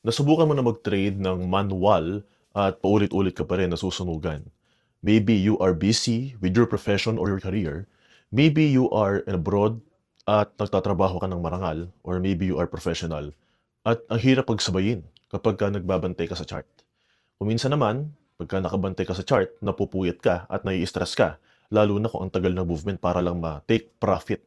Nasubukan mo na mag-trade ng manual at paulit-ulit ka pa rin nasusunugan. Maybe you are busy with your profession or your career. Maybe you are abroad at nagtatrabaho ka ng marangal. Or maybe you are professional. At ang hirap pagsabayin kapag ka nagbabantay ka sa chart. Kung minsan naman, pagka nakabantay ka sa chart, napupuyat ka at nai-stress ka. Lalo na kung ang tagal ng movement para lang ma-take profit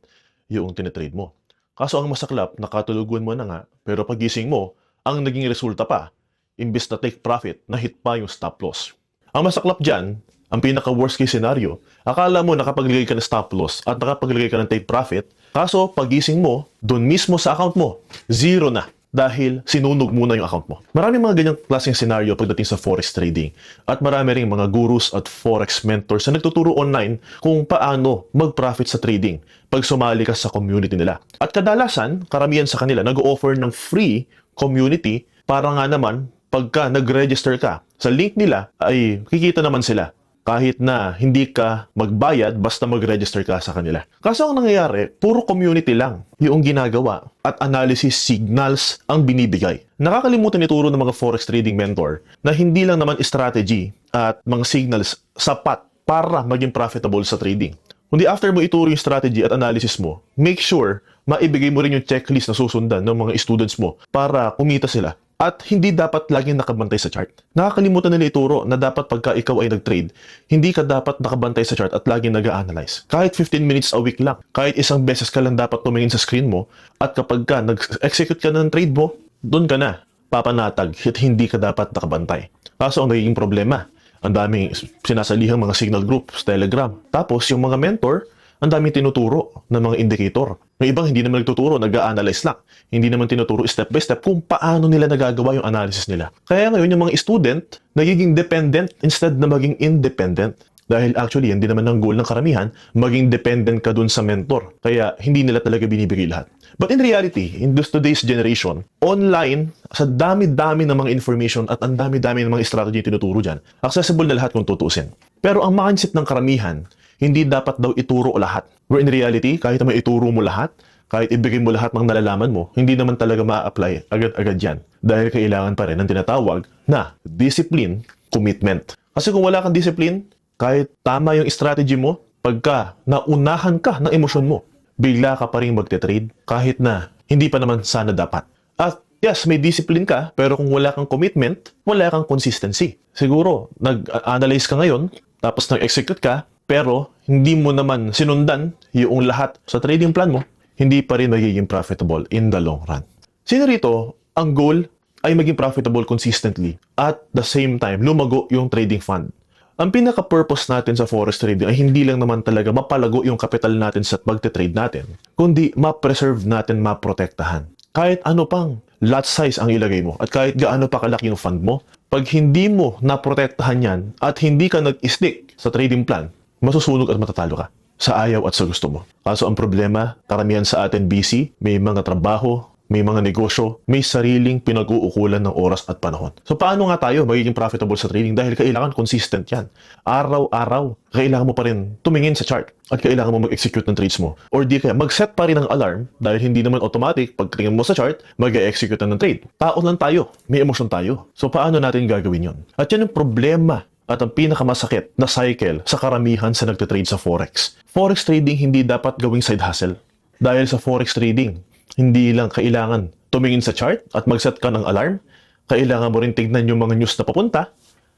yung tinitrade mo. Kaso ang masaklap, nakatulugan mo na nga, pero pagising mo, ang naging resulta pa, imbes na take profit, na-hit pa yung stop loss. Ang masaklap dyan, ang pinaka-worst case scenario, akala mo nakapaglagay ka ng stop loss at nakapaglagay ka ng take profit, kaso pagising mo, dun mismo sa account mo, zero na. Dahil sinunog muna yung account mo. Maraming mga ganyang klaseng scenario pagdating sa forex trading. At marami ring mga gurus at forex mentors na nagtuturo online kung paano mag-profit sa trading pag sumali ka sa community nila. At kadalasan, karamihan sa kanila nag-offer ng free community para nga naman pagka nag-register ka sa link nila ay kikita naman sila kahit na hindi ka magbayad basta mag-register ka sa kanila. Kaso ang nangyayari, puro community lang yung ginagawa at analysis signals ang binibigay. Nakakalimutan ituro ng mga forex trading mentor na hindi lang naman strategy at mga signals sapat para maging profitable sa trading. Kundi after mo ituro yung strategy at analysis mo, make sure maibigay mo rin yung checklist na susundan ng mga students mo para kumita sila. At hindi dapat laging nakabantay sa chart. Nakakalimutan nila ituro na dapat pagka ikaw ay nag-trade, hindi ka dapat nakabantay sa chart at laging nag-a-analyze. Kahit 15 minutes a week lang, kahit isang beses ka lang dapat tumingin sa screen mo, at kapag ka nag-execute ka ng trade mo, doon ka na, papanatag, at hindi ka dapat nakabantay. Kaso ang nagiging problema, ang daming sinasalihang mga signal groups, Telegram. Tapos yung mga mentor, ang daming tinuturo ng mga indicator. May ibang hindi naman nagtuturo, nag-a-analyze lang. Hindi naman tinuturo step by step kung paano nila nagagawa yung analysis nila. Kaya ngayon yung mga student, nagiging dependent instead na maging independent. Dahil actually, hindi naman ang goal ng karamihan, maging dependent ka dun sa mentor. Kaya hindi nila talaga binibigay lahat. But in reality, in today's generation, online, sa dami-dami ng mga information at ang dami-dami ng mga strategy tinuturo dyan, accessible na lahat kung tutuusin. Pero ang mindset ng karamihan, hindi dapat daw ituro lahat. Where in reality, kahit na may ituro mo lahat, kahit ibigay mo lahat ng nalalaman mo, hindi naman talaga ma-apply agad-agad yan. Dahil kailangan pa rin ng tinatawag na discipline, commitment. Kasi kung wala kang discipline, kahit tama yung strategy mo, pagka naunahan ka ng emosyon mo, bigla ka pa rin magte-trade kahit na hindi pa naman sana dapat. At yes, may discipline ka, pero kung wala kang commitment, wala kang consistency. Siguro, nag-analyze ka ngayon, tapos nag-execute ka, pero hindi mo naman sinundan yung lahat sa trading plan mo, hindi pa rin magiging profitable in the long run. Sino rito, ang goal ay maging profitable consistently at the same time lumago yung trading fund. Ang pinaka-purpose natin sa forex trading ay hindi lang naman talaga mapalago yung capital natin sa pagte-trade natin, kundi ma-preserve natin, ma-protektahan. Kahit ano pang lot size ang ilagay mo at kahit gaano pa kalaki yung fund mo, pag hindi mo na-protektahan yan at hindi ka nag-stick sa trading plan, masusunog at matatalo ka sa ayaw at sa gusto mo. Kaso ang problema, karamihan sa atin busy, may mga trabaho, may mga negosyo, may sariling pinag-uukulan ng oras at panahon. So paano nga tayo magiging profitable sa trading? Dahil kailangan consistent yan. Araw-araw, kailangan mo pa rin tumingin sa chart at kailangan mo mag-execute ng trades mo. Or di kaya, mag-set pa rin ng alarm dahil hindi naman automatic, pag tingin mo sa chart, mag-execute na ng trade. Tao lang tayo, may emosyon tayo. So paano natin gagawin yon? At yan ang problema at ang pinakamasakit na cycle sa karamihan sa nagtitrade sa forex. Forex trading hindi dapat gawing side hustle. Dahil sa forex trading, hindi lang kailangan tumingin sa chart at mag-set ka ng alarm, kailangan mo rin tignan yung mga news na papunta,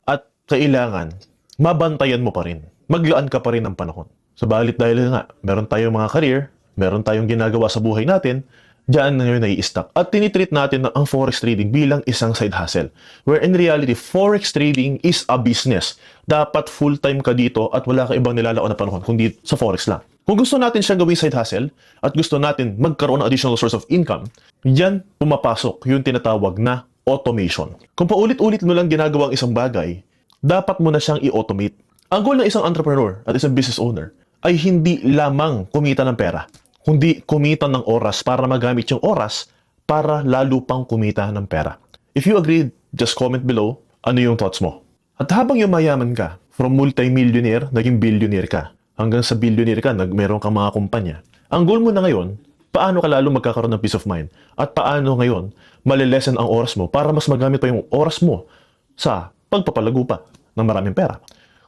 at kailangan mabantayan mo pa rin. Maglaan ka pa rin ng panahon. Subalit dahil nga, meron tayong mga career, meron tayong ginagawa sa buhay natin, diyan na ngayon nai-stuck. At tinitreat natin ang forex trading bilang isang side hustle. Where in reality, forex trading is a business. Dapat full-time ka dito at wala ka ibang nilalaon na panahon kundi sa forex lang. Kung gusto natin siyang gawing side hustle at gusto natin magkaroon ng additional source of income, diyan pumapasok yung tinatawag na automation. Kung paulit-ulit mo lang ginagawa ang isang bagay, dapat mo na siyang i-automate. Ang goal ng isang entrepreneur at isang business owner ay hindi lamang kumita ng pera, kundi kumita ng oras para magamit yung oras para lalo pang kumita ng pera. If you agree, just comment below ano yung thoughts mo. At habang yumayaman ka, from multi-millionaire, naging billionaire ka, hanggang sa billionaire ka, meron kang mga kumpanya. Ang goal mo na ngayon, paano ka lalo magkakaroon ng peace of mind? At paano ngayon malilesen ang oras mo para mas magamit pa yung oras mo sa pagpapalago pa ng maraming pera?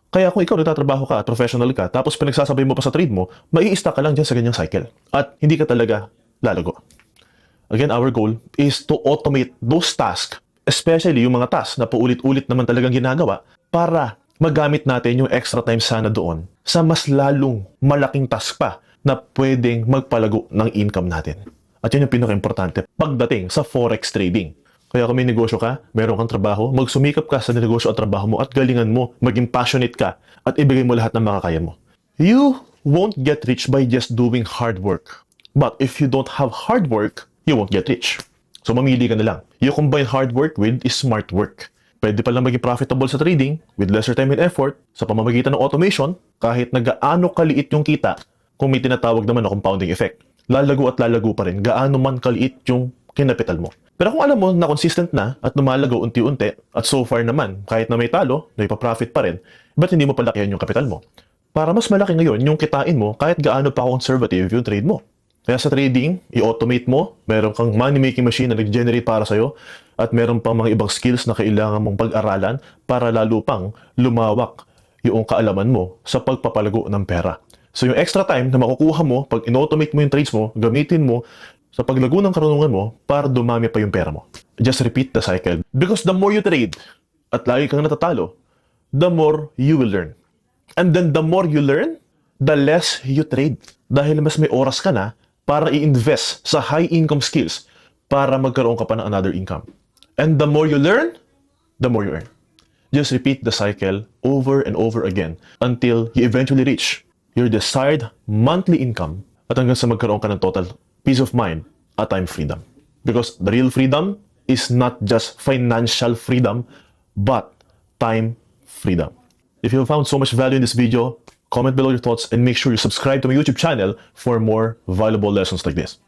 Kaya kung ikaw nagtatrabaho ka at professional ka, tapos pinagsasabay mo pa sa trade mo, mai-stuck ka lang dyan sa ganyang cycle. At hindi ka talaga lalago. Again, our goal is to automate those tasks, especially yung mga tasks na paulit-ulit naman talagang ginagawa, para magamit natin yung extra time sana doon sa mas lalong malaking task pa na pwedeng magpalago ng income natin. At yun yung pinaka-importante pagdating sa forex trading. Kaya kung may negosyo ka, meron kang trabaho, magsumikap ka sa negosyo at trabaho mo at galingan mo, maging passionate ka at ibigay mo lahat ng makakaya mo. You won't get rich by just doing hard work. But if you don't have hard work, you won't get rich. So mamili ka na lang. You combine hard work with smart work. Pwede palang maging profitable sa trading with lesser time and effort sa pamamagitan ng automation kahit nagaano kaliit yung kita kung may tinatawag naman na compounding effect. Lalago at lalago pa rin gaano man kaliit yung kinapital mo. Pero kung alam mo na consistent na at lumalago unti-unti at so far naman kahit na may talo, may pa-profit pa rin, ba't hindi mo palakihan yung kapital mo? Para mas malaki ngayon yung kitain mo kahit gaano pa conservative yung trade mo. Kaya sa trading, i-automate mo, meron kang money-making machine na nag-generate para sa'yo, at meron pang mga ibang skills na kailangan mong pag-aralan para lalo pang lumawak yung kaalaman mo sa pagpapalago ng pera. So yung extra time na makukuha mo pag in-automate mo yung trades mo, gamitin mo sa paglago ng karunungan mo para dumami pa yung pera mo. Just repeat the cycle. Because the more you trade at lagi kang natatalo, the more you will learn. And then the more you learn, the less you trade. Dahil mas may oras ka na para i-invest sa high-income skills para magkaroon ka pa ng another income. And the more you learn, the more you earn. Just repeat the cycle over and over again until you eventually reach your desired monthly income at hanggang sa magkaroon ka ng total peace of mind at time freedom. Because the real freedom is not just financial freedom, but time freedom. If you found so much value in this video, comment below your thoughts and make sure you subscribe to my YouTube channel for more valuable lessons like this.